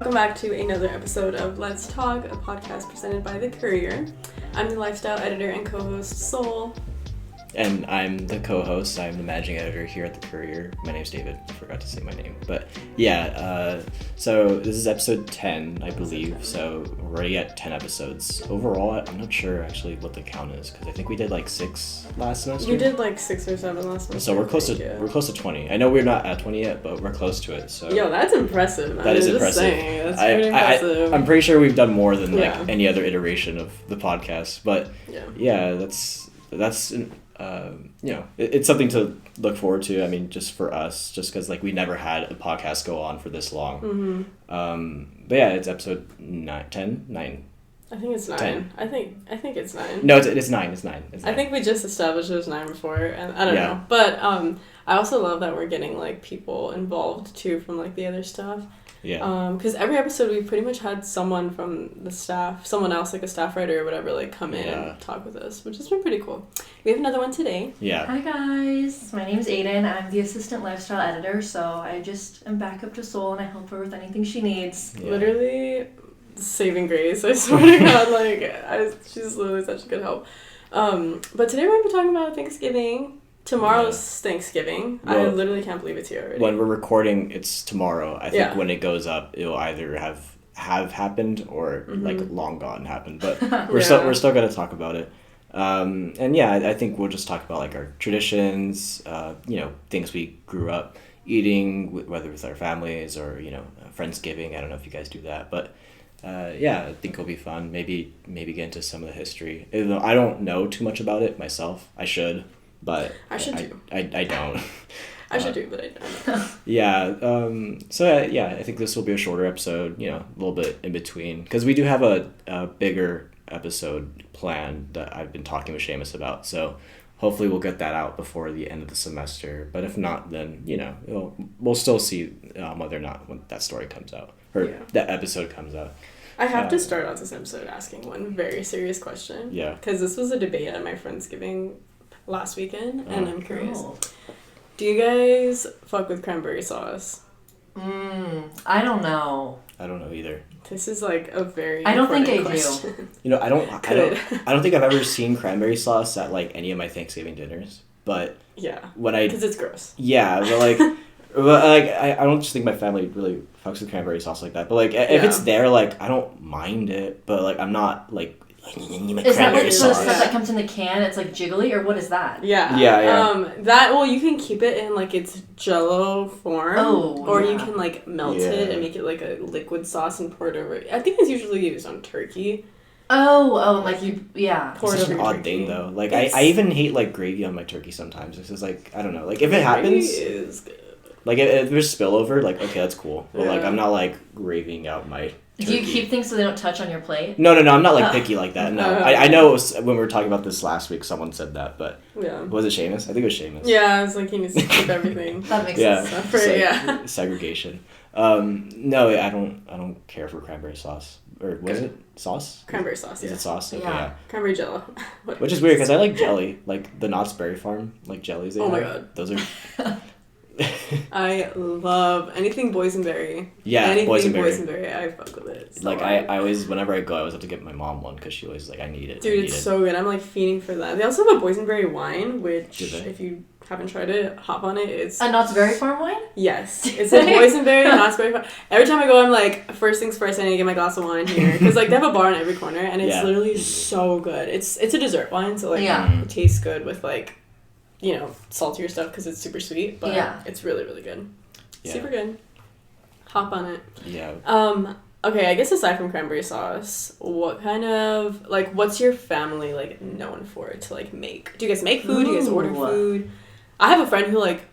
Welcome back to another episode of Let's Talk, a podcast presented by The Courier. I'm the lifestyle editor and co-host, Sol. And I'm the co-host. I'm the managing editor here at The Courier. My name's David. I forgot to say my name. But yeah, so this is episode 10, I believe. So we're already at 10 episodes. Overall, I'm not sure actually what the count is, because I think we did like 6 last semester. You did like 6 or 7 last semester. So we're close to 20. I know we're not at 20 yet, but we're close to it. So yo, that's impressive, man. That is impressive. Saying, that's pretty impressive. I'm pretty sure we've done more than like any other iteration of the podcast. But yeah, that's it's something to look forward to. I mean, just for us, just because like we never had a podcast go on for this long. Mm-hmm. But yeah, it's episode 9. I think it's 9. 10. I think it's 9. No, it's 9. It's 9. I think we just established it was 9 before, and I don't know. But I also love that we're getting like people involved too from like the other stuff. Yeah. Because every episode we've pretty much had someone from the staff, someone else like a staff writer or whatever, like come in and talk with us, which has been pretty cool. We have another one today. Yeah. Hi guys, my name's Ayden. I'm the assistant lifestyle editor, so I just am back up to Sol and I help her with anything she needs. Yeah. Literally saving grace, I swear to God, she's literally such a good help. But today we're going to be talking about Thanksgiving. Tomorrow's Thanksgiving. Well, I literally can't believe it's here already. When we're recording, it's tomorrow. I think when it goes up, it'll either have happened or like long gone happened. But we're still gonna talk about it. And yeah, I think we'll just talk about like our traditions, things we grew up eating, whether with our families or Friendsgiving. I don't know if you guys do that, but I think it'll be fun. Maybe get into some of the history. Even though I don't know too much about it myself, I should. But I should do. I don't. I should do, but I don't. Yeah. I think this will be a shorter episode. A little bit in between, because we do have a bigger episode planned that I've been talking with Seamus about. So hopefully we'll get that out before the end of the semester. But if not, then we'll still see whether or not when that story comes out or that episode comes out. I have to start off this episode asking one very serious question. Yeah. Because this was a debate at my Friendsgiving last weekend, and I'm curious. Do you guys fuck with cranberry sauce? I don't know. I don't know either. This is like a very I don't think I question. do. I don't think I've ever seen cranberry sauce at like any of my Thanksgiving dinners. But because it's gross. Yeah, but like I don't just think my family really fucks with cranberry sauce like that. But like if it's there, like I don't mind it, but like I'm not like. Is that like the stuff that comes in the can? It's like jiggly, or what is that? Yeah. You can keep it in like its Jello form, or you can like melt it and make it like a liquid sauce and pour it over. I think it's usually used on turkey. Like pour it over an odd turkey. Thing though. Like I even hate like gravy on my turkey sometimes. It's just like I don't know. Like if it happens, is good. Like if there's spillover, like okay, that's cool. But like I'm not like gravying out my. Turkey. Do you keep things so they don't touch on your plate? No, I'm not like picky like that. No, I know it was, when we were talking about this last week, someone said that, but was it Seamus? I think it was Seamus. Yeah, I was like, he needs to keep everything. That makes sense. Segregation. No, I don't care for cranberry sauce. Or was it sauce? Cranberry sauce. Is it sauce? Okay, yeah. Cranberry Jello. Which is weird because I like jelly, like the Knott's Berry Farm, like jellies. My god, those are. I love anything boysenberry. Yeah, anything boysenberry. I fuck with it. So like I always, whenever I go, I always have to get my mom one because she always like I need it. Dude, it's so good. I'm like fiending for that. They also have a boysenberry wine, which if you haven't tried it, hop on it. It's a Knott's Berry Farm wine. Yes, it's a boysenberry Knott's Berry Farm. Every time I go, I'm like, first things first, I need to get my glass of wine here because like they have a bar on every corner, and it's literally so good. It's a dessert wine, so like it tastes good with like. Saltier stuff because it's super sweet, but it's really, really good. Yeah. Super good. Hop on it. Yeah. Okay, I guess aside from cranberry sauce, what kind of, like, what's your family, like, known for to, like, make? Do you guys make food? Do you guys order food? I have a friend who, like,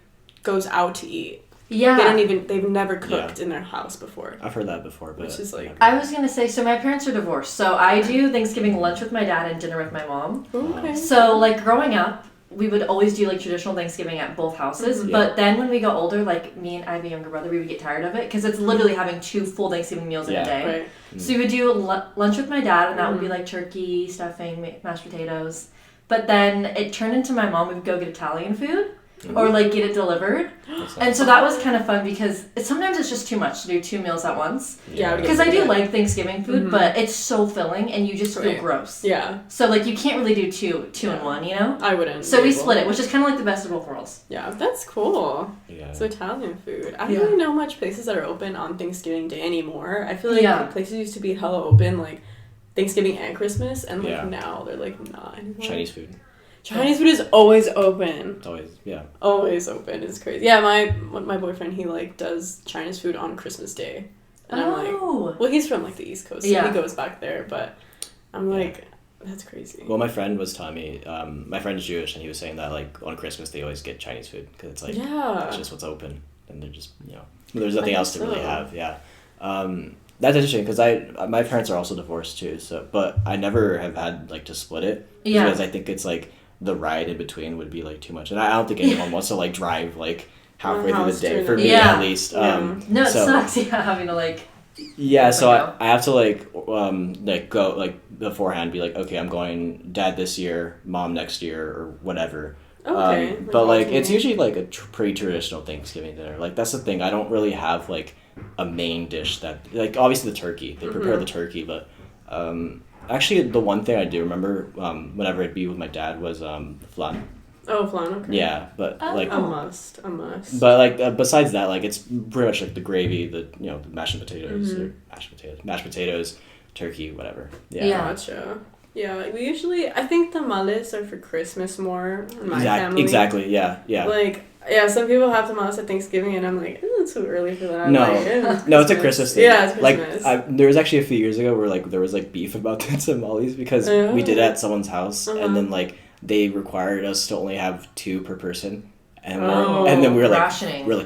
goes out to eat. Yeah. They've never cooked in their house before. I've heard that before, but... Which is, like... I was going to say, so my parents are divorced, so I do Thanksgiving lunch with my dad and dinner with my mom. Okay. So, like, growing up, we would always do like traditional Thanksgiving at both houses, but then when we got older, like me and I have a younger brother, we would get tired of it because it's literally having 2 full Thanksgiving meals in a day. Right. So we would do lunch with my dad, and that would be like turkey, stuffing, mashed potatoes. But then it turned into my mom. We would go get Italian food. or like get it delivered. And so that was kind of fun because sometimes it's just too much to do 2 meals at once. Yeah. Because I do like Thanksgiving food, but it's so filling and you just feel gross. Yeah. So like you can't really do two in one, you know? I wouldn't. So we split it, which is kind of like the best of both worlds. Yeah, that's cool. Yeah. So Italian food. I don't really know much places that are open on Thanksgiving Day anymore. I feel like places used to be hella open like Thanksgiving and Christmas, and like now they're like not anymore. Chinese food. Chinese food is always open. It's always Always open. It's crazy. Yeah, my boyfriend, he like does Chinese food on Christmas Day, and I'm like, well, he's from like the East Coast, so he goes back there. But I'm like, that's crazy. Well, my friend was telling me, my friend's Jewish, and he was saying that like on Christmas they always get Chinese food because it's like it's just what's open, and they're just there's nothing else to really have. Yeah. That's interesting because my parents are also divorced too, but I never have had like to split it because I think it's like the ride in between would be like too much, and I don't think anyone wants to like drive like halfway through the day for me at least. No, it sucks. Yeah, having to like. Yeah, so I have to like go like beforehand, be like, okay, I'm going Dad this year, Mom next year, or whatever. Okay. But like it's usually like a pretty traditional Thanksgiving dinner. Like that's the thing. I don't really have like a main dish that like obviously the turkey. They prepare the turkey, but actually the one thing I do remember whenever I'd be with my dad was flan. Oh, flan. Okay. Yeah, but like a must. But like besides that, like it's pretty much like the gravy, the the mashed potatoes, mashed potatoes, turkey, whatever. Yeah. Gotcha. Yeah, like we usually, I think tamales are for Christmas more in my family. Exactly, yeah. Like, some people have tamales at Thanksgiving, and I'm like, it's too early for that. No, like, no, it's a Christmas thing. Yeah, it's Christmas. Like, there was actually a few years ago where like there was like beef about the tamales because we did it at someone's house, and then like they required us to only have 2 per person. And then we were like,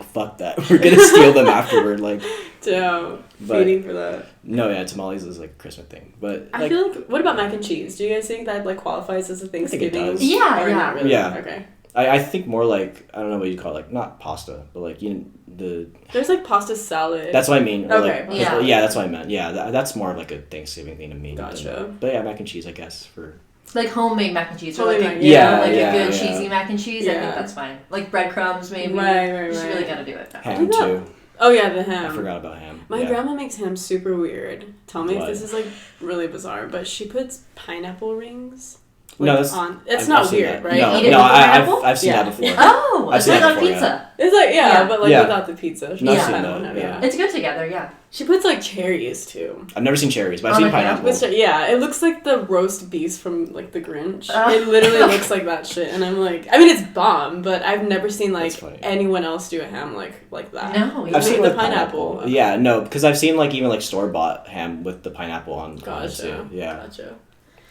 fuck that. We're gonna steal them afterward. Like, feeding for that. No, tamales is like a Christmas thing. But I feel like, what about mac and cheese? Do you guys think that like qualifies as a Thanksgiving? I think it does. Yeah, not really? Yeah. Okay. I think more like, I don't know what you call it, like not pasta, but like there's like pasta salad. That's what I mean. Okay. Like, that's what I meant. Yeah, that's more of like a Thanksgiving thing to me. Gotcha. But yeah, mac and cheese, I guess for. Like homemade mac and cheese, or like a good cheesy mac and cheese. I think that's fine. Like breadcrumbs, maybe. Right. You just really gotta do it. Ham too. Oh yeah, the ham. I forgot about ham. My grandma makes ham super weird. Tell me if this is like really bizarre, but she puts pineapple rings. Like, it's not weird, right? I've seen that before. Oh, it's like on pizza. Yeah. It's like but like without the pizza. It's good together. Yeah. She puts like cherries too. I've never seen cherries, but I've seen pineapple. It looks like the roast beef from like the Grinch. It literally looks like that shit, and I'm like, I mean, it's bomb, but I've never seen like anyone else do a ham like that. No, I've seen the pineapple. Okay. Yeah, no, because I've seen like even like store bought ham with the pineapple on. Gotcha. Yeah. Gotcha.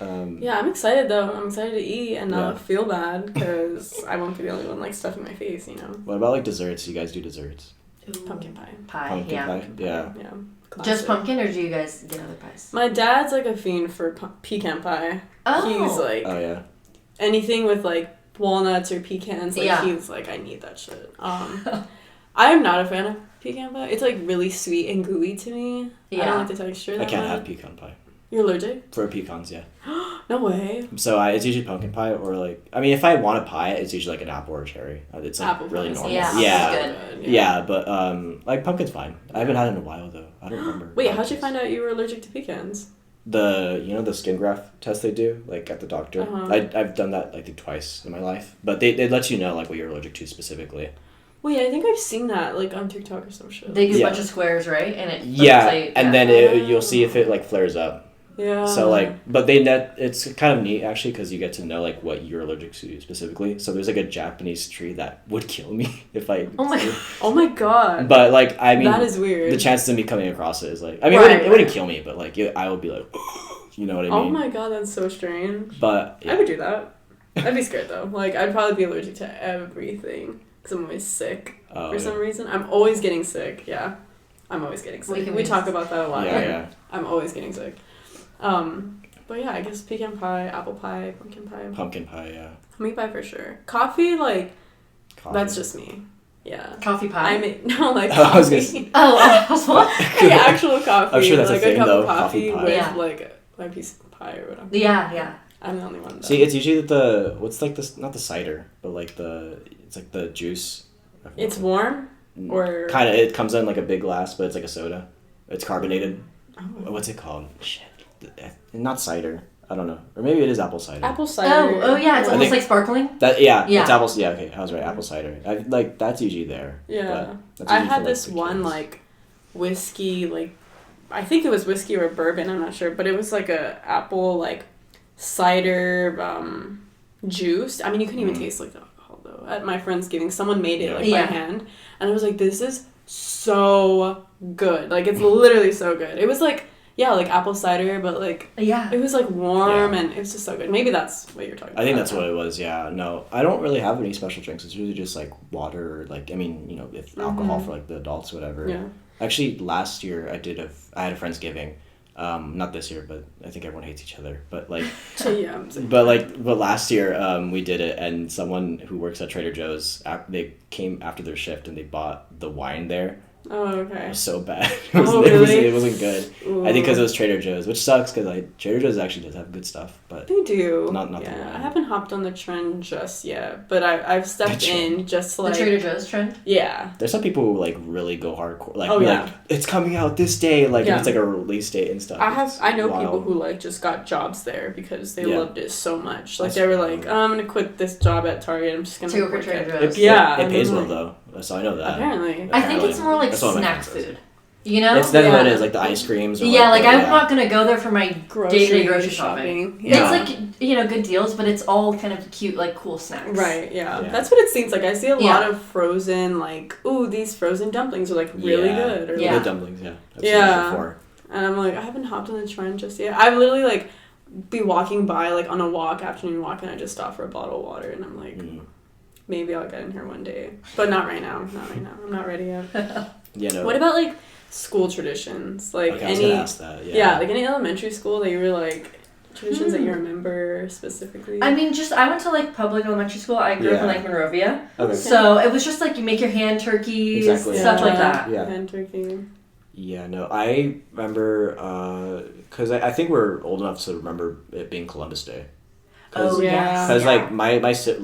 I'm excited though. I'm excited to eat and not feel bad because I won't be the only one like stuffing my face, you know. What about like desserts? Do you guys do desserts? Ooh. Pumpkin pie. Pumpkin pie? Yeah. Classic. Just pumpkin, or do you guys get other pies? My dad's like a fiend for pecan pie. Oh. He's like anything with like walnuts or pecans. Like he's like, I need that shit. I'm not a fan of pecan pie. It's like really sweet and gooey to me. I don't like the texture. I can't have pecan pie. You're allergic? For pecans, yeah. No way. So it's usually pumpkin pie or like, I mean, if I want a pie, it's usually like an apple or a cherry. It's like apple really normal. Yeah. Yeah, but like pumpkin's fine. I haven't had it in a while though. I don't remember. Wait, how'd you find out you were allergic to pecans? The skin graft test they do like at the doctor. I've done that I think twice in my life, but they let you know like what you're allergic to specifically. Wait, I think I've seen that like on TikTok or some shit. They do a bunch of squares, right? And it and then you'll see if it like flares up. Yeah. So like, but it's kind of neat actually because you get to know like what you're allergic to specifically. So there's like a Japanese tree that would kill me if I. Oh my god. But like I mean, that is weird. The chances of me coming across it is like, I mean, it wouldn't kill me, but like I would be like, you know what I mean? Oh my god, that's so strange. But I would do that. I'd be scared though. Like I'd probably be allergic to everything because I'm always sick for some reason. I'm always getting sick. Yeah, I'm always getting sick. We talk about that a lot. Yeah. I'm always getting sick. But yeah, I guess pecan pie, apple pie, pumpkin pie. Pumpkin pie, yeah. Meat pie for sure. Coffee, that's just me. Yeah. Coffee pie? Like coffee. I was gonna say. Like actual coffee. I'm sure that's like a thing, cup though. of coffee Pie. with like a piece of pie or whatever. Yeah. I'm the only one though. See, it's usually what's like this, not the cider, but like It's like the juice. It's warm? Or... Kind of. It comes in like a big glass, but it's like a soda. It's carbonated. Oh. What's it called? Shit. Not cider. I don't know. Or maybe it is apple cider. Apple cider. Oh yeah. It's almost like sparkling. Yeah. It's apple. Yeah, okay. I was right. Apple cider. Like, that's usually there. Yeah. I had this one, like, whiskey, like, I think it was whiskey or bourbon, I'm not sure. But it was like a apple, like, cider juice. I mean, you couldn't even taste, like, the alcohol, though. At my friend's giving, someone made it, like, by hand. And I was like, this is so good. Like, it's literally so good. It was, like... Yeah, like apple cider, but like it was like warm and it was just so good. Maybe that's what you're talking about. I think that's what it was. Yeah, no, I don't really have any special drinks. It's really just like water. Like I mean, if alcohol for like the adults, whatever. Yeah. Actually, last year I had a Friendsgiving. Not this year, but I think everyone hates each other. But like, but last year we did it, and someone who works at Trader Joe's, they came after their shift and they bought the wine there. Oh, okay. It was so bad. Really? It wasn't good. Ooh. I think because it was Trader Joe's, which sucks because Trader Joe's actually does have good stuff, but they do. Not the wine. I haven't hopped on the trend just yet, but I've stepped in just to, like the Trader Joe's trend. Yeah. There's some people who like really go hardcore, like it's coming out this day, like it's like a release date and stuff. I know people who like just got jobs there because they loved it so much. Like they were like, I'm gonna quit this job at Target. I'm just gonna work at Trader Joe's. It pays well though. So I know that. Apparently. I think it's more like snack food. You know? It's definitely what it is, like the ice creams. Or I'm not going to go there for my day-to-day grocery shopping. Yeah. It's like, good deals, but it's all kind of cute, like cool snacks. Right, yeah. That's what it seems like. I see a lot of frozen, like, ooh, these frozen dumplings are like really good. Or good dumplings, yeah. I've seen that before. And I'm like, I haven't hopped on the trend just yet. I've literally like be walking by, like on a walk, afternoon walk, and I just stop for a bottle of water, and I'm like... Maybe I'll get in here one day. But not right now. I'm not ready yet. No. What about, like, school traditions? Like, I was gonna ask that, like, any elementary school that you were, like, traditions that you remember specifically? I mean, I went to, like, public elementary school. I grew up in, like, Monrovia. Okay. So it was just, like, you make your hand turkeys, stuff like that. Yeah. Hand turkey. Yeah, no, I remember, because I think we're old enough to remember it being Columbus Day. Because like my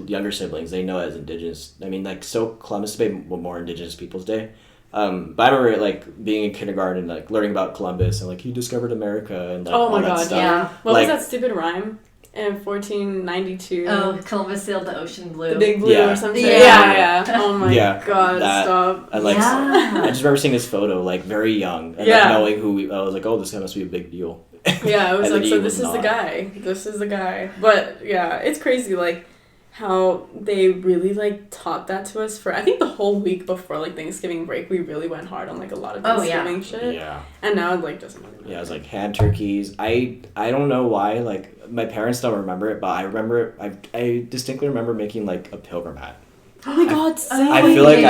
younger siblings, they know it as Indigenous. I mean, like Columbus Day more Indigenous Peoples Day. But I remember like being in kindergarten, like learning about Columbus and like he discovered America and like all that stuff. Yeah. What was that stupid rhyme? In 1492. Oh, Columbus sailed the ocean blue. The big blue or something. Yeah. Oh my god, stop. And like I just remember seeing this photo like very young and like knowing I was like, oh, this guy must be a big deal. Yeah, it was like, so this is the guy. This is the guy. But yeah, it's crazy like how they really like taught that to us for I think the whole week before like Thanksgiving break we really went hard on like a lot of Thanksgiving shit. Yeah. And now it like doesn't really matter. Yeah, it was like hand turkeys. I don't know why, like my parents don't remember it, but I remember I distinctly remember making like a pilgrim hat. Oh my god, same. I feel like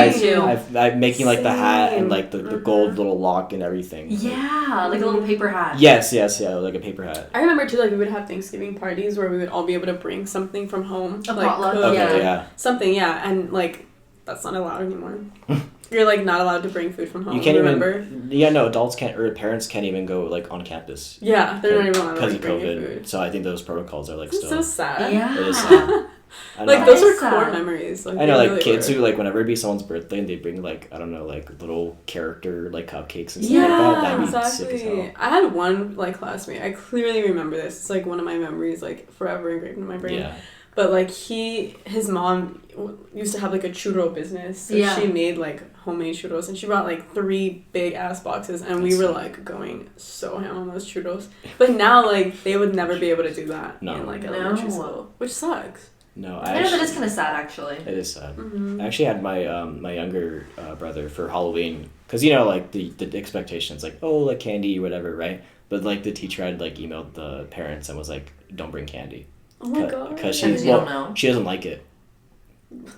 I'm making like the hat and like the gold little lock and everything. Yeah, like a little paper hat. Yes, like a paper hat. I remember too, like we would have Thanksgiving parties where we would all be able to bring something from home. A like potluck, something, and like that's not allowed anymore. You're like not allowed to bring food from home. You can't remember? Adults can't or parents can't even go like on campus. Yeah, they're not even allowed because to of bring COVID. Food. So I think those protocols are like It's still so sad. Yeah, it is sad. Like those are core memories. Like, I know, like really kids who like whenever it'd be someone's birthday and they bring like I don't know like little character like cupcakes and stuff like that. That'd be sick as hell. I had one like classmate. I clearly remember this. It's like one of my memories, like forever engraved in my brain. Yeah. But like his mom used to have like a churro business, so she made like homemade churros, and she brought like 3 big ass boxes, and we were like going so ham on those churros. But now like they would never be able to do that in like elementary school, which sucks. No, I know that is kind of sad actually. It is sad. Mm-hmm. I actually had my my younger brother for Halloween because like the expectations like like candy whatever, right? But like the teacher had like emailed the parents and was like, don't bring candy. Oh my god. Because she doesn't like it.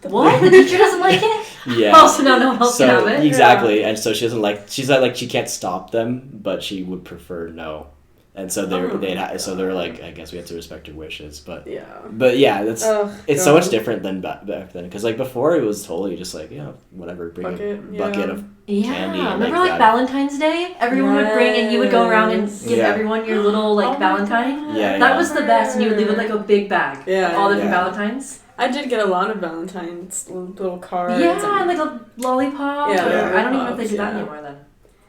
What? The teacher doesn't like it? Yeah. Oh, so no one else can have it? Exactly. And so she doesn't she's like she can't stop them, but she would prefer no. And so they're like, I guess we have to respect her wishes, but yeah, that's it's so much different than back then because like before it was totally just like whatever, bring a bucket of candy. Remember like Valentine's Day, everyone would bring and you would go around and give everyone your little like Valentine. Yeah, that was the best, and you would leave with like a big bag of all different Valentines. I did get a lot of Valentine's little cards. Yeah, and like a lollipop. Yeah, I don't even know if they do that anymore then.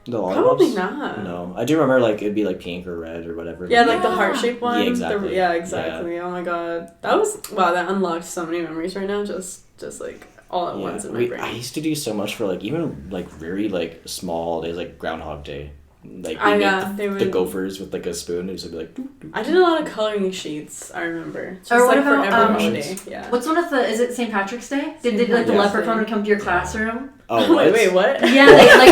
The lollipops? Probably not. No, I do remember like it'd be like pink or red or whatever. Yeah, like the heart-shaped one. Yeah, exactly. Exactly. Yeah. Oh my god, that unlocked so many memories right now. Just like all at once in my brain. I used to do so much for like even like very like small days, like Groundhog Day. Like the Gophers with like a spoon. It would be like. Doo, doo, doo. I did a lot of coloring sheets. I remember. Just or what like about for every holiday. Yeah. What's one of the? Is it St. Patrick's Day? Did like the leprechaun would come to your classroom? Oh, wait, what? Yeah, like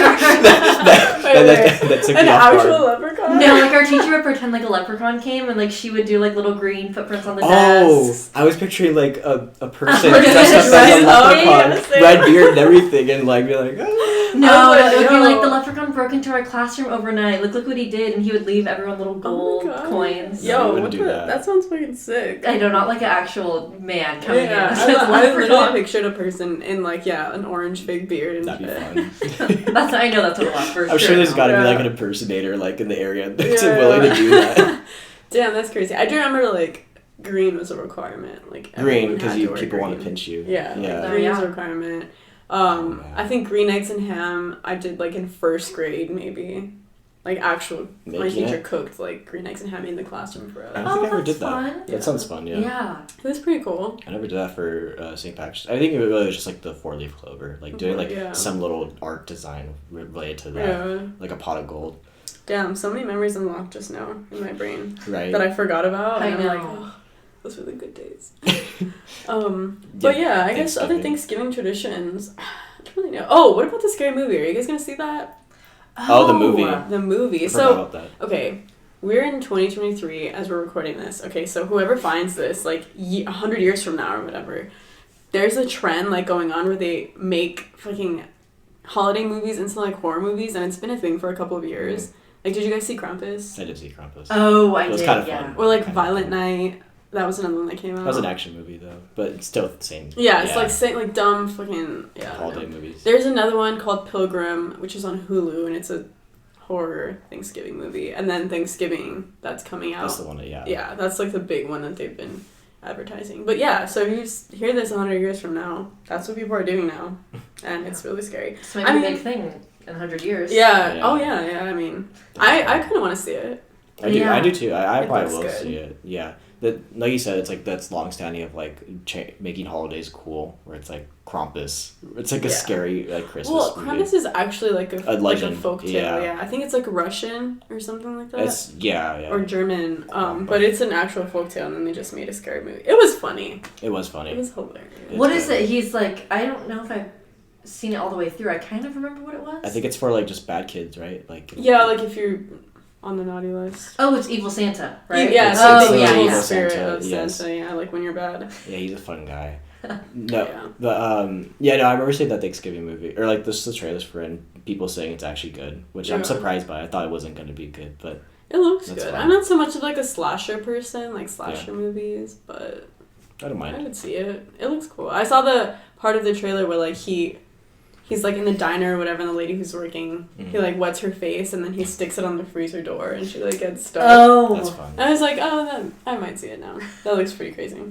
that took an me off actual guard. leprechaun? No, like our teacher would pretend like a leprechaun came and like she would do like little green footprints on the desks. I was picturing like a person Like dressed up as a leprechaun, yeah, red beard and everything, and like be like, oh. No, it would be like the leprechaun broke into our classroom overnight. Look what he did, and he would leave everyone little gold coins. Yo, that sounds fucking sick. I know, not like an actual man coming in. I literally pictured a person in like an orange fake beard and that'd be fun. I know that's what it was first. I'm sure there's got to be like an impersonator like in the area that's willing to do that. Damn, that's crazy. I do remember like green was a requirement. Like green because people want to pinch you. Yeah. Green was a requirement. I think green eggs and ham I did like in first grade maybe. Like my teacher cooked like green eggs and ham in the classroom for us. I don't think I ever did fun. that. That sounds fun, Yeah. It was pretty cool. I never did that for St. Patrick's. I think it was just like the 4-leaf clover. Like doing like some little art design related to that. Yeah. Like a pot of gold. Damn, so many memories unlocked just now in my brain. Right. That I forgot about. I know. I'm like, oh, those were the good days. But yeah, I guess other Thanksgiving traditions. I don't really know. Oh, what about the Scary Movie? Are you guys gonna see that? Oh, the movie. The movie. I forgot about that. Okay, we're in 2023 as we're recording this. Okay, so whoever finds this, like 100 years from now or whatever, there's a trend like going on where they make fucking holiday movies into like horror movies, and it's been a thing for a couple of years. Mm. Like, did you guys see Krampus? I did see Krampus. Oh, I did. It was kind of fun. Or like Violent Night. That was another one that came out. That was an action movie though, but it's still the same. Yeah, it's like dumb fucking holiday movies. There's another one called Pilgrim, which is on Hulu, and it's a horror Thanksgiving movie. And then Thanksgiving, that's coming out. That's the one, Yeah, that's like the big one that they've been advertising. But yeah, so if you hear this 100 years from now, that's what people are doing now, and it's really scary. It's maybe a big thing in 100 years. Yeah. Oh yeah. I mean, I kind of want to see it. I do too. I probably will see it. Yeah. That, like you said, it's like that's long-standing of like making holidays cool, where it's like Krampus. It's like a scary like Christmas. Well, Krampus is actually like a legend, like a folk tale. Yeah. I think it's like Russian or something like that. It's or German. But it's an actual folk tale, and then they just made a scary movie. It was funny. It was funny. It was hilarious. What is it? He's like, I don't know if I've seen it all the way through. I kind of remember what it was. I think it's for like just bad kids, right? Like like if you're on the naughty list. Oh, it's Evil Santa, right? Yeah, so the evil spirit Santa, of Santa, yeah, like when you're bad. Yeah, he's a fun guy. No, but I remember seeing that Thanksgiving movie, or like the trailers for it, and people saying it's actually good, which I'm surprised by. I thought it wasn't going to be good, but it looks good. Fun. I'm not so much of like a slasher person, like slasher movies, but I don't mind. I would see it. It looks cool. I saw the part of the trailer where like he's like in the diner or whatever, and the lady who's working, he like wets her face, and then he sticks it on the freezer door, and she like gets stuck. Oh, that's fun. I was like, I might see it now. That looks pretty crazy.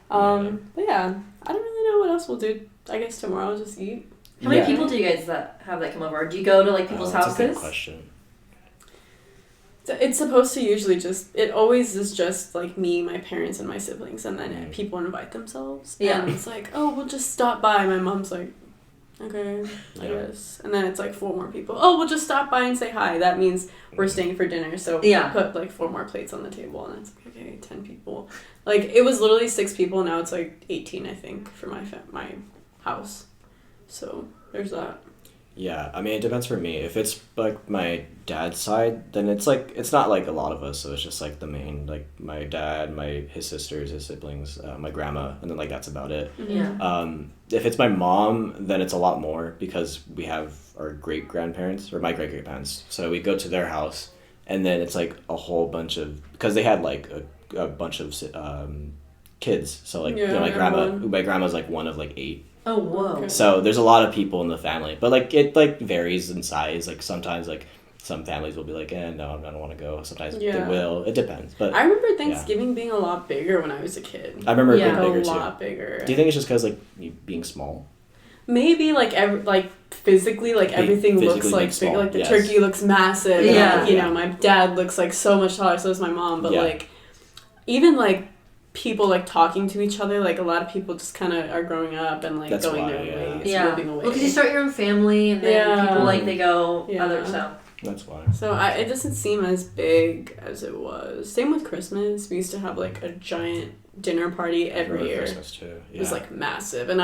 But yeah, I don't really know what else we'll do. I guess tomorrow I'll just eat. How many people do you guys that come over? Or do you go to like people's houses? That's a good question. It's supposed to usually it always is just like me, my parents, and my siblings, and then people invite themselves. Yeah. And it's like, oh, we'll just stop by. My mom's like, okay, I guess. And then it's like 4 more people. Oh, we'll just stop by and say hi. That means we're staying for dinner. So put like 4 more plates on the table, and it's like, okay, 10 people. Like, it was literally 6 people. Now it's like 18, I think, for my house. So there's that. Yeah, I mean, it depends for me. If it's like my dad's side, then it's like it's not like a lot of us, so it's just like the main, like my dad, his sisters, his siblings, my grandma, and then like that's about it. Yeah. If it's my mom, then it's a lot more because we have our great grandparents or my great grandparents, so we go to their house, and then it's like a whole bunch of, because they had like a bunch of kids, so like my grandma's like one of like 8. Oh, whoa. Okay. So there's a lot of people in the family, but like it like varies in size. Like sometimes like some families will be like, no, I don't want to go. Sometimes they will. It depends. But I remember Thanksgiving being a lot bigger when I was a kid. I remember it being bigger too. A lot bigger. Do you think it's just because like you being small? Maybe like physically, like everything looks like big. Like the turkey looks massive. Yeah. And, you know, my dad looks like so much taller. So does my mom. But like, even like people like talking to each other, like a lot of people just kind of are growing up and like going their ways, moving away. Well, because you start your own family, and then people like they go other stuff. That's why. So it doesn't seem as big as it was. Same with Christmas. We used to have like a giant dinner party every year. Christmas too. Yeah. It was like massive, and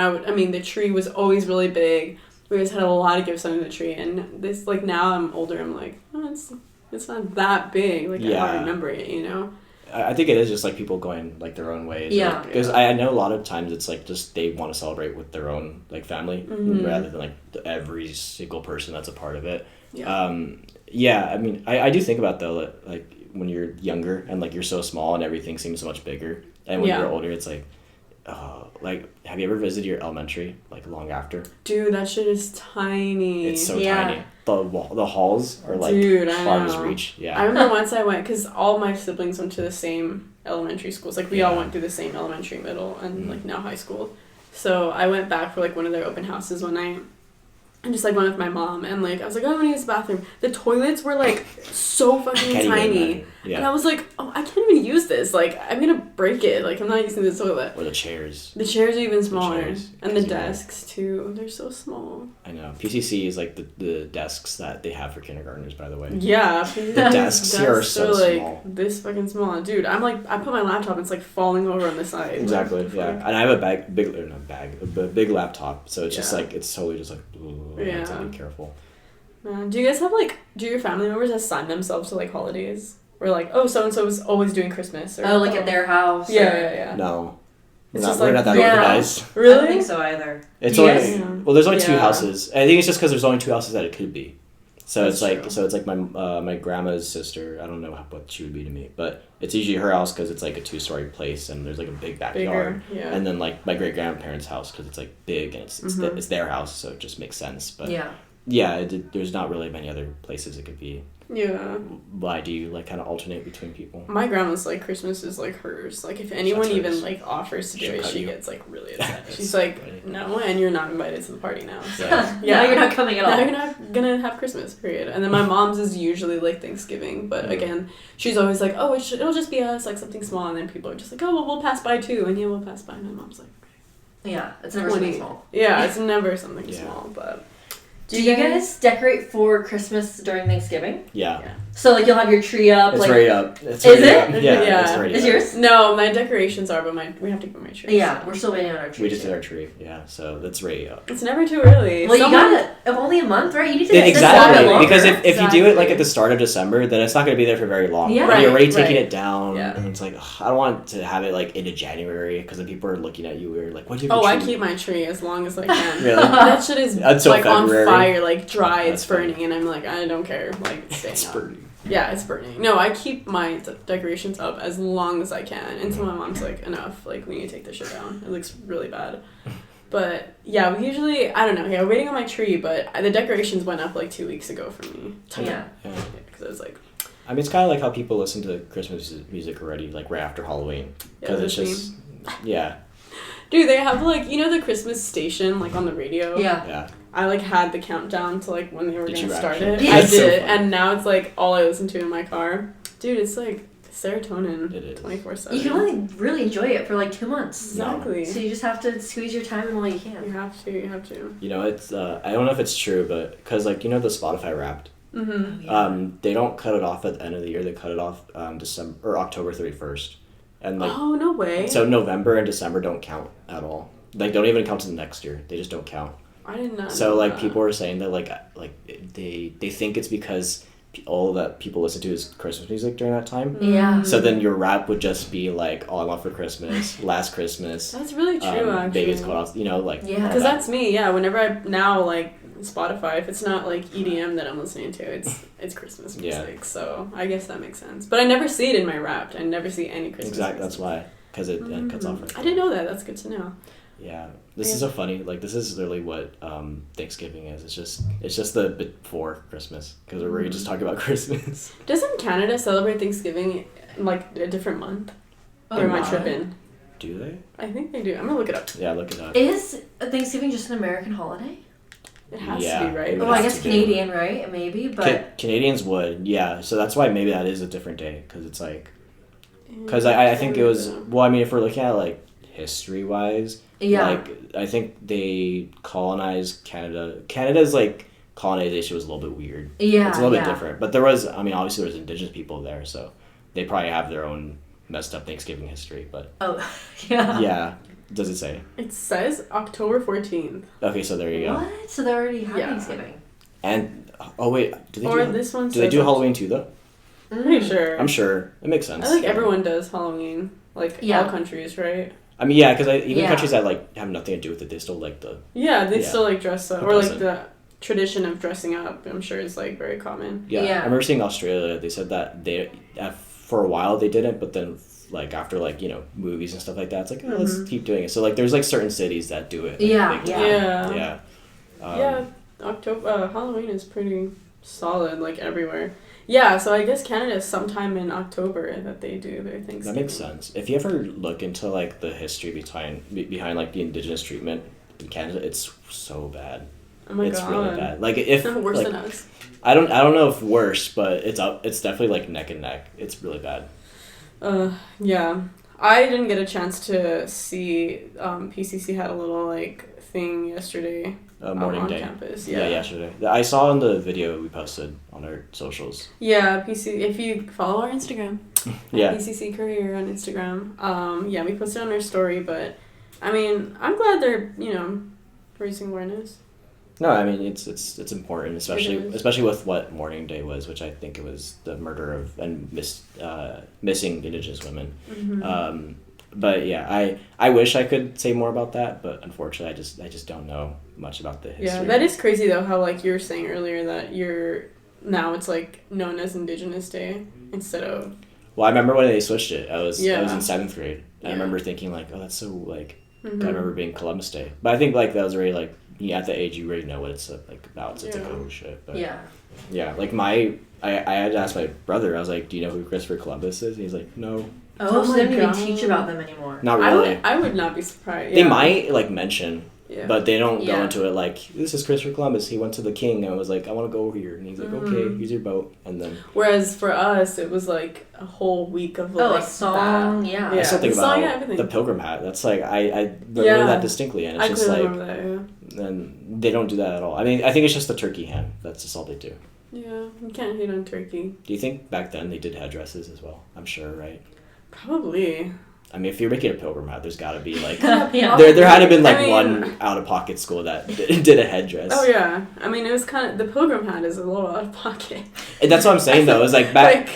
the tree was always really big. We always had a lot of gifts under the tree, and this like now I'm older, I'm like, oh, it's not that big. Like I don't remember it, you know. I think it is just like people going like their own ways. Yeah. Because I know a lot of times it's like just they want to celebrate with their own like family rather than like every single person that's a part of it. Yeah. I mean, I do think about though like when you're younger and like you're so small and everything seems so much bigger, and when you're older it's like, like have you ever visited your elementary like long after? Dude, that shit is tiny. It's so tiny. The halls are like farm's reach. Yeah. I remember once I went, because all my siblings went to the same elementary schools. Like we all went through the same elementary, middle, and like now high school. So I went back for like one of their open houses one night. And just like went with my mom, and like I was like, oh, I want to use the bathroom. The toilets were like so fucking tiny, and I was like, oh, I can't even use this. Like I'm gonna break it. Like I'm not using the toilet. Or the chairs. The chairs are even smaller, and the desks too. They're so small. I know. PCC is like the desks that they have for kindergartners, by the way. Yeah, the desks here are so like small. This fucking small, dude. I'm like, I put my laptop, it's like falling over on the side. Exactly. Like, and I have a big laptop, so it's just like it's totally just like. I have to be careful. Do you guys have do your family members assign themselves to like holidays? Or like, oh, so and so is always doing Christmas, or like at their house. Yeah. No, it's just we're not that organized. Really? I don't think so either. It's only there's only two houses. I think it's just because there's only two houses that it could be. So it's like my grandma's sister. I don't know what she would be to me, but it's usually her house because it's like a 2-story place and there's like a big backyard. And then like my great grandparents' house because it's like big and it's their house, so it just makes sense. But there's not really many other places it could be. Yeah. Why do you like kind of alternate between people? My grandma's like Christmas is like hers. Like if anyone even like offers to do it, she gets like really upset. She's like, no, and you're not invited to the party now. So now you're not coming at all. Now you're not gonna have Christmas. Period. And then my mom's is usually like Thanksgiving, but again, she's always like, oh, it'll just be us, like something small, and then people are just like, oh, well, we'll pass by too, and we'll pass by. And my mom's like, yeah, it's never something small. Yeah, it's never something small, but. Do you guys decorate for Christmas during Thanksgiving? Yeah. So like you'll have your tree up. It's like, ready up. Is it? Yeah. It's ready Is up. yours? No, my decorations are, but we have to get my tree. Yeah, so. We're still waiting on our tree. We just did our tree. Yeah, so that's ready up. It's never too early. Well, you got it. Only a month, right? You need to exactly because if you do it like at the start of December, then it's not going to be there for very long. Yeah. And you're already taking it down, and it's like I don't want to have it like into January because then people are looking at you weird. Like, what do you? I keep my tree as long as I can. Really? That shit is like February. On fire, like dry. It's burning, and I'm like, I don't care. Like, it's burning. Yeah, it's burning. No, I keep my decorations up as long as I can until my mom's like, enough. Like, we need to take this shit down. It looks really bad. But yeah, we usually, I don't know. Yeah, waiting on my tree, but the decorations went up like 2 weeks ago for me. Yeah. Because I was like. I mean, it's kind of like how people listen to Christmas music already, like right after Halloween. Because it's just, Dude, they have like, you know, the Christmas station like on the radio? Yeah. I like had the countdown to like when they were going to start it. Yeah. I did, and now it's like all I listen to in my car. Dude, it's like serotonin. It is 24/7. You can only really enjoy it for like 2 months. Exactly. So you just have to squeeze your time in while you can. You have to. You know, it's I don't know if it's true, but because like you know the Spotify Wrapped. Mm-hmm. They don't cut it off at the end of the year. They cut it off December or October 31st. And like, oh, no way. So November and December don't count at all. Like, don't even count to the next year. They just don't count. I did not So know like that. people are saying that like they think it's because all that people listen to is Christmas music during that time. Yeah. So then your rap would just be like All I Want for Christmas, Last Christmas. That's really true, actually. Baby's Cold House, you know, like. Yeah. Because that's me. Yeah. Whenever I now like Spotify, if it's not like EDM that I'm listening to, it's Christmas music. Yeah. So I guess that makes sense. But I never see it in my Wrapped. I never see any Christmas. Exactly. music. That's why. Because it cuts off. Right. I didn't know that. That's good to know. Yeah, this is so funny. Like, this is literally what Thanksgiving is. It's just the before Christmas, because we're just talking about Christmas. Doesn't Canada celebrate Thanksgiving in, like, a different month? Or am I tripping? Do they? I think they do. I'm gonna look it up. Yeah, look it up. Is Thanksgiving just an American holiday? It has to be, right? Oh, I guess Canadian, right? Maybe, but... Canadians would, yeah. So that's why maybe that is a different day, because it's like... Because I think it was... Well, I mean, if we're looking at, like, history-wise... Yeah. Like, I think they colonized Canada. Canada's, like, colonization was a little bit weird. Yeah, it's a little bit different. But there was... I mean, obviously there was indigenous people there, so they probably have their own messed up Thanksgiving history, but... Oh, yeah. Yeah. Does it say? It says October 14th. Okay, so there you go. What? So they already have Thanksgiving. And oh wait, do they this one? Do they do Halloween too though? I'm pretty sure. I'm sure it makes sense. I think everyone does Halloween, like all countries, right? I mean, yeah, because even countries that like have nothing to do with it, they still like the. Yeah, they still like dress up, or like the tradition of dressing up. I'm sure is like very common. Yeah, I remember seeing Australia. They said that they for a while they didn't, but then. Like after like movies and stuff like that, it's like let's keep doing it. So like there's like certain cities that do it. Like, yeah. October Halloween is pretty solid like everywhere. Yeah, so I guess Canada is sometime in October that they do their Thanksgiving. That makes sense. If you ever look into like the history behind like the indigenous treatment in Canada, it's so bad. Oh my god, it's really bad. Like if worse like, than us. I don't know if worse, but it's definitely like neck and neck. It's really bad. Yeah. I didn't get a chance to see, PCC had a little, like, thing yesterday. Morning on day. Campus. Yeah, yesterday. I saw in the video we posted on our socials. Yeah, if you follow our Instagram. Yeah. PCC Career on Instagram. Yeah, we posted on our story, but, I mean, I'm glad they're, raising awareness. No, I mean it's important, especially with what Morning Day was, which I think it was the murder of and missing Indigenous women. Mm-hmm. But yeah, I wish I could say more about that, but unfortunately, I just don't know much about the history. Yeah, that is crazy though. How like you were saying earlier that now it's like known as Indigenous Day instead of. Well, I remember when they switched it. I was in 7th grade. And I remember thinking like, oh, that's so like. Mm-hmm. I remember being Columbus Day, but I think like that was already like. At the age you already know what it's like about, so it's like oh shit. But yeah, like I had to ask my brother. I was like, do you know who Christopher Columbus is? And he's like, no. Oh, so they don't even teach about them anymore. Not really. I would not be surprised. They might like mention, but they don't go Yeah. into it like this is Christopher Columbus. He went to the king and was like, I want to go over here, and he's like, okay, here's your boat, and then. Whereas for us, it was like a whole week of like a song, that. I still think about the pilgrim hat. That's like I remember that distinctly, and it's just like. Remember that, and they don't do that at all. I mean, I think it's just the turkey hand. That's just all they do. Yeah, you can't hate on turkey. Do you think back then they did headdresses as well? I'm sure, right? Probably. I mean, if you're making a pilgrim hat, there's got to be like Yeah. there had to been like one out of pocket school that did a headdress. Oh yeah, I mean it was kind of the pilgrim hat is a little out of pocket. And that's what I'm saying though. It was like back,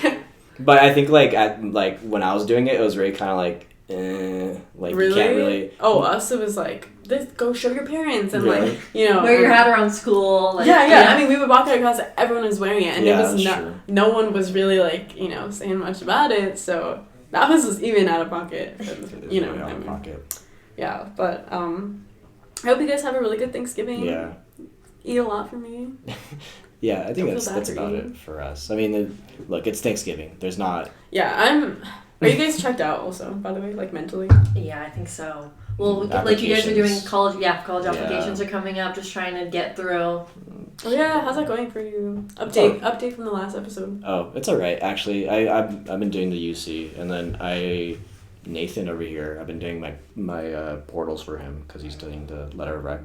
but I think like when I was doing it, it was really kind of like really? You can't really. Oh, us it was like go show your parents and really? like wear your hat around school. Like, yeah. I mean we would walk out of class, everyone was wearing it, and it was no one was really like saying much about it, so. That was even out of pocket. Really out of pocket. Yeah, but I hope you guys have a really good Thanksgiving. Yeah. Eat a lot for me. Yeah, I think that's about it for us. I mean, look, it's Thanksgiving. There's not. Yeah, Are you guys checked out also, by the way, like mentally? Yeah, I think so. Well, like you guys are doing college applications are coming up, just trying to get through. Oh yeah, how's that going for you? Update from the last episode. Oh, it's alright actually. I've been doing the UC, and then Nathan over here. I've been doing my portals for him because he's doing the letter of rec.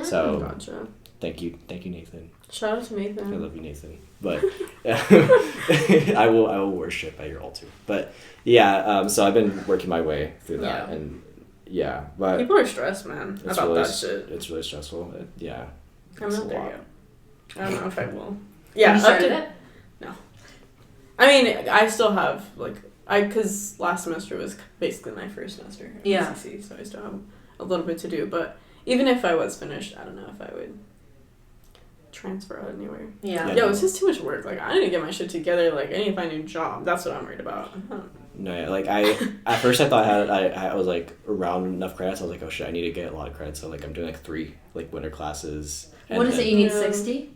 So gotcha. Thank you, Nathan. Shout out to Nathan. I love you, Nathan. But I will worship at your altar. But yeah, so I've been working my way through that, and but people are stressed, man, about that shit. It's really stressful. I'm not there yet. I don't know if I will. Yeah, you started it? No. I mean, I still have because last semester was basically my first semester at PCC, so I still have a little bit to do. But even if I was finished, I don't know if I would transfer out anywhere. Yeah. Yo, it's just too much work. Like I need to get my shit together. Like I need to find a new job. That's what I'm worried about. No, yeah, like at first I thought I was like around enough credits. I was like, oh shit, I need to get a lot of credits. So like I'm doing like 3 like winter classes. What is it? You need 60?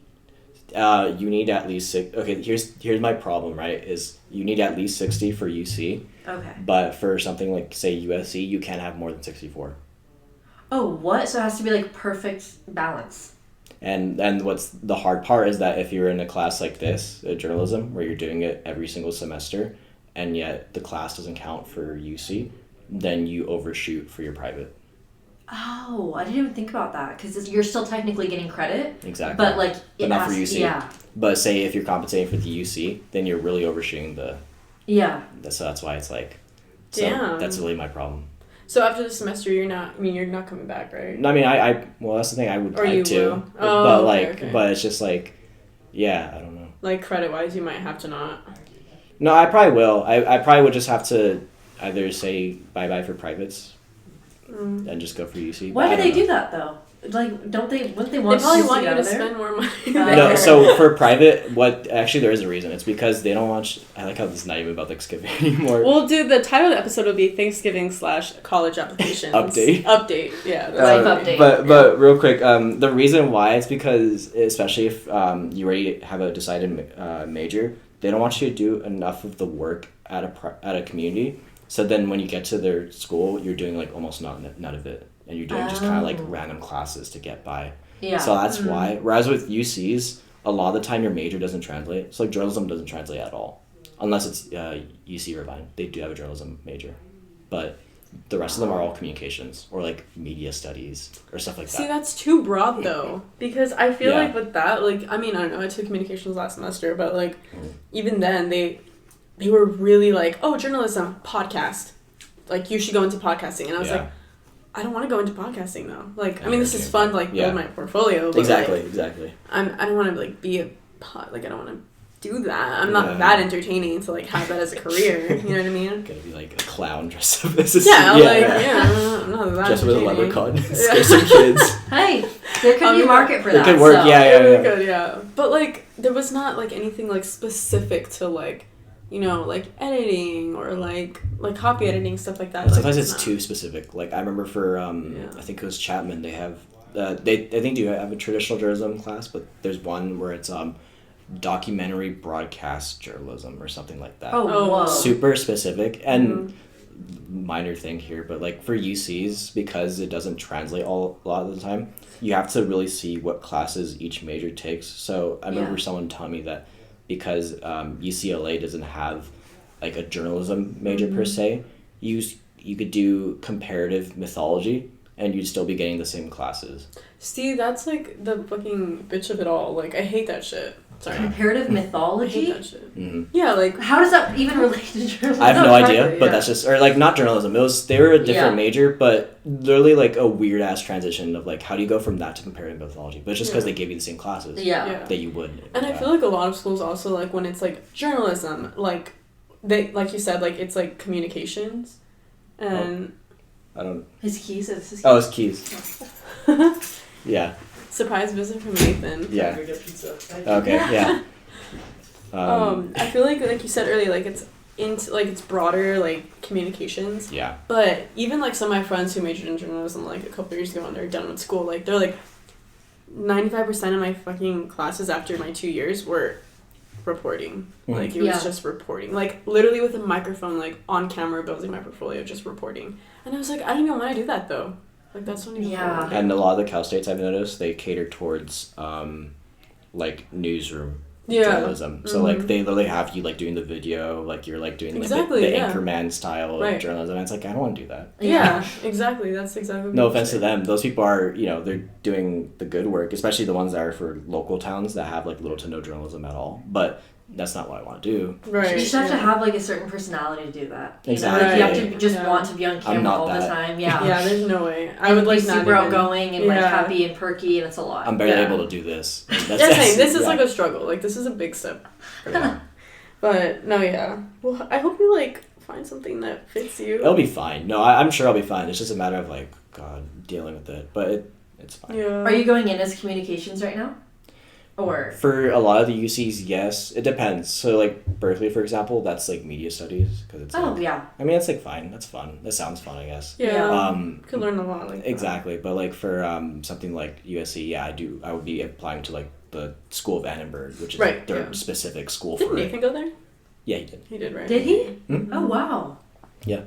You need at least 6. Okay, here's my problem, right? Is you need at least 60 for UC. Okay. But for something like say USC, you can't have more than 64. Oh, what? So it has to be like perfect balance. And what's the hard part is that if you're in a class like this, journalism, where you're doing it every single semester, and yet the class doesn't count for UC, then you overshoot for your private. Oh, I didn't even think about that because you're still technically getting credit. Exactly. But like but not for UC. Yeah. But say if you're compensating for the UC, then you're really overshooting the. Yeah. So that's why it's like. So Damn. that's really my problem. So after the semester, you're not coming back, right? No, I mean I well that's the thing I would or like you to. Will. Oh, but okay. but it's just like, yeah, I don't know. Like credit wise, you might have to not. No, I probably will. I probably would just have to either say bye for privates and just go for UC. Why do they do that though? Like, wouldn't they want they probably want you to there? spend more money. No, so for private, actually there is a reason. It's because they don't want. I like how this is not even about Thanksgiving anymore. Well, dude, the title of the episode will be Thanksgiving/college applications. Update, yeah. Life update. But real quick, the reason why it's because, especially if you already have a decided major, they don't want you to do enough of the work at a community. So then when you get to their school, you're doing like almost none of it. And you're doing just kind of like random classes to get by. Yeah. So that's why. Whereas with UCs, a lot of the time your major doesn't translate. So like journalism doesn't translate at all. Unless it's UC Irvine. They do have a journalism major. But the rest of them are all communications or like media studies or stuff like that. See, that's too broad though. Because I feel like with that, like, I mean, I don't know, I took communications last semester, but like, even then they were really like, oh, journalism, podcast. Like, you should go into podcasting. And I was like, I don't want to go into podcasting though. Like, I mean, this is fun to like build my portfolio. But exactly. I don't want to like be a I don't want to do that. I'm not that entertaining to like have that as a career. You know what I mean? Gonna be like a clown dressed up as a I'm not that just with a leather coat and scare some kids. Hey, there could be a market for that. It could work. So. It could, But like, there was not like anything like specific to like, you know, like editing or like copy editing, stuff like that. Sometimes it's too specific. Like I remember for I think it was Chapman. They have I think do have a traditional journalism class, but there's one where it's documentary broadcast journalism or something like that. Oh, whoa. Super specific and minor thing here, but like for UCs, because it doesn't translate a lot of the time, you have to really see what classes each major takes. So I remember someone telling me that because UCLA doesn't have like a journalism major per se, you could do comparative mythology and you'd still be getting the same classes. See, that's like the fucking bitch of it all. Like, I hate that shit. Sorry. Comparative mythology? I hate that shit. Mm-hmm. Yeah, like... How does that even relate to journalism? I have no idea, but that's just... Or, like, not journalism. They were a different major, but literally, like, a weird-ass transition of, like, how do you go from that to comparative mythology? But it's just because they give you the same classes that you would. And I feel like a lot of schools also, like, when it's, like, journalism, like, they... Like you said, like, it's, like, communications. And... I don't... His keys? Oh, his keys. Yeah. Surprise visit from Nathan. Yeah. Okay. Yeah. I feel like you said earlier, like it's into like it's broader like communications. Yeah. But even like some of my friends who majored in journalism like a couple years ago when they're done with school, like they're like 95% of my fucking classes after my 2 years were reporting. Like it was just reporting. Like literally with a microphone, like on camera, building my portfolio, just reporting. And I was like, I don't even want to do that though. Like that's not even fun. And a lot of the Cal States I've noticed, they cater towards like newsroom journalism. So like they literally have you like doing the video, like you're like doing like the anchorman style of journalism. And it's like I don't want to do that. Yeah, exactly. That's exactly. No offense to them. Those people are, you know, they're doing the good work, especially the ones that are for local towns that have like little to no journalism at all. But that's not what I want to do. Right. You just have to have like a certain personality to do that. Exactly. Like, you have to just want to be on camera all the time. Yeah. Yeah, there's no way. I would like be super outgoing and like happy and perky, and it's a lot. I'm barely able to do this. This is like a struggle. Like this is a big step. But no, Well, I hope you like find something that fits you. It'll be fine. No, I'm sure I'll be fine. It's just a matter of like dealing with it. But it's fine. Yeah. Are you going in as communications right now? Or for a lot of the UCs, yes, it depends. So like Berkeley, for example, that's like media studies because it's. Oh like, yeah. I mean, it's like fine. That's fun. That sounds fun, I guess. Yeah. Could learn a lot. Like exactly, but like for something like USC, yeah, I would be applying to like the School of Edinburgh, which is like their specific school for. Did Nathan go there? Yeah, he did. He did, right? Did he? Mm-hmm. Oh wow. Yeah.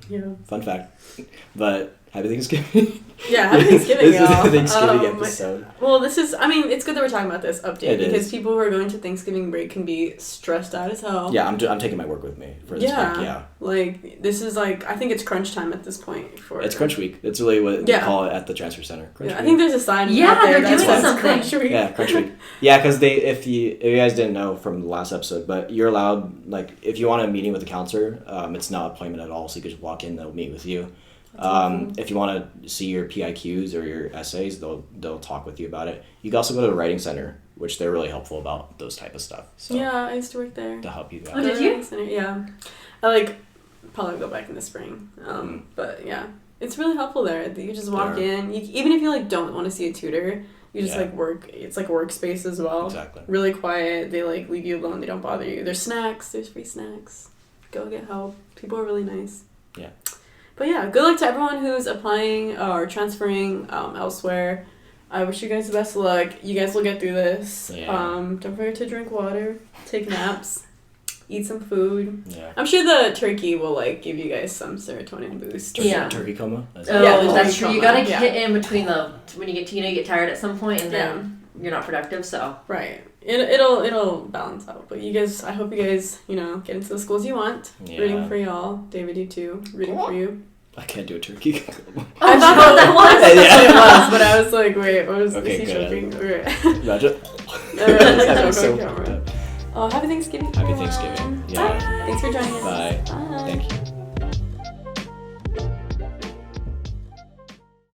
Yeah. Fun fact, but. Happy Thanksgiving. Yeah, happy Thanksgiving, This is the Thanksgiving episode. Well, it's good that we're talking about this update because people who are going to Thanksgiving break can be stressed out as hell. Yeah, I'm taking my work with me for this week, yeah. Like, this is like, I think it's crunch time at this point. It's crunch week. It's really what they call it at the transfer center. Crunch week. I think there's a sign out they're there doing something. Crunch week. Yeah, crunch week. Yeah, because if you guys didn't know from the last episode, but you're allowed, like, if you want a meeting with a counselor, it's not an appointment at all, so you can just walk in, they'll meet with you. If you want to see your PIQs or your essays, they'll talk with you about it. You can also go to the writing center, which they're really helpful about those type of stuff. So yeah, I used to work there to help you out. Oh, did you? Center, yeah, I probably go back in the spring. But yeah, it's really helpful there. You just walk in. Even if you don't want to see a tutor, you just work. It's like workspace as well. Exactly. Really quiet. They leave you alone. They don't bother you. There's snacks. There's free snacks. Go get help. People are really nice. Yeah. But yeah, good luck to everyone who's applying or transferring elsewhere. I wish you guys the best of luck. You guys will get through this. Yeah. Don't forget to drink water, take naps, eat some food. Yeah. I'm sure the turkey will give you guys some serotonin boost. Turkey coma. That's true. You gotta hit in between when you get you get tired at some point and then you're not productive. So right. It'll balance out, but you guys, I hope you guys, get into the schools you want. Yeah. Rooting for y'all. David, you too. Rooting for you. I can't do a turkey. I thought that was. That's what it was, but I was like, wait, what was okay, is he joking? Okay. Imagine. Happy Thanksgiving. Happy Thanksgiving. Yeah. Thanks for joining us. Bye. Bye. Thank you.